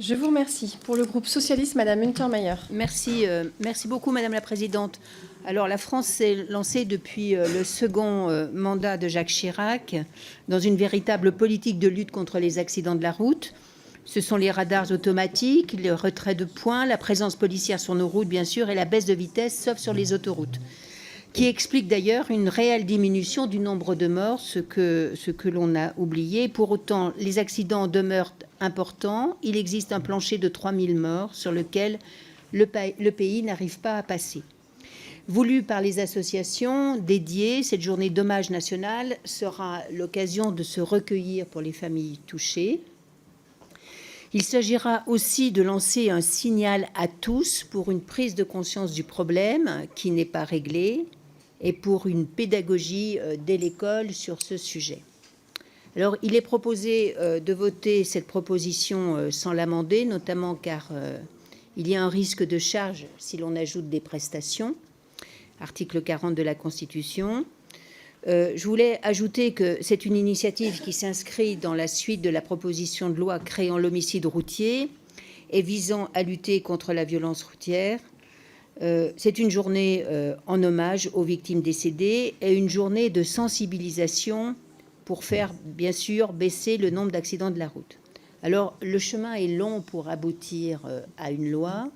Je vous remercie. Pour le groupe socialiste, Madame Untermaier. Merci, merci beaucoup, Madame la Présidente. Alors, la France s'est lancée depuis le second mandat de Jacques Chirac dans une véritable politique de lutte contre les accidents de la route. Ce sont les radars automatiques, le retrait de points, la présence policière sur nos routes, bien sûr, et la baisse de vitesse, sauf sur les autoroutes, qui explique d'ailleurs une réelle diminution du nombre de morts, ce que l'on a oublié. Pour autant, les accidents demeurent importants. Il existe un plancher de 3000 morts sur lequel le pays n'arrive pas à passer. Voulue par les associations dédiées, cette journée d'hommage national sera l'occasion de se recueillir pour les familles touchées. Il s'agira aussi de lancer un signal à tous pour une prise de conscience du problème qui n'est pas réglé et pour une pédagogie dès l'école sur ce sujet. Alors, il est proposé de voter cette proposition sans l'amender, notamment car il y a un risque de charge si l'on ajoute des prestations. Article 40 de la Constitution. Je voulais ajouter que c'est une initiative qui s'inscrit dans la suite de la proposition de loi créant l'homicide routier et visant à lutter contre la violence routière. C'est une journée en hommage aux victimes décédées et une journée de sensibilisation pour faire, bien sûr, baisser le nombre d'accidents de la route. Alors, le chemin est long pour aboutir à une loi.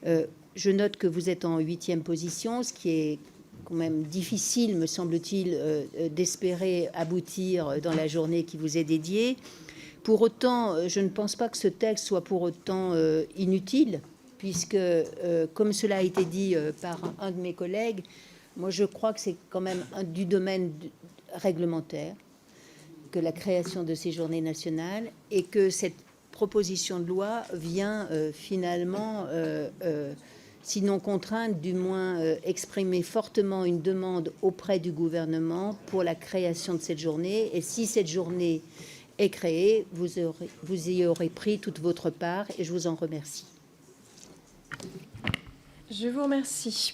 Je note que vous êtes en 8e position, ce qui est quand même difficile, me semble-t-il, d'espérer aboutir dans la journée qui vous est dédiée. Pour autant, je ne pense pas que ce texte soit pour autant inutile, puisque, comme cela a été dit par un de mes collègues, moi je crois que c'est quand même du domaine réglementaire, que la création de ces journées nationales, et que cette proposition de loi vient finalement, sinon contraindre, du moins exprimer fortement une demande auprès du gouvernement pour la création de cette journée. Et si cette journée est créée, vous y aurez pris toute votre part et je vous en remercie. Je vous remercie.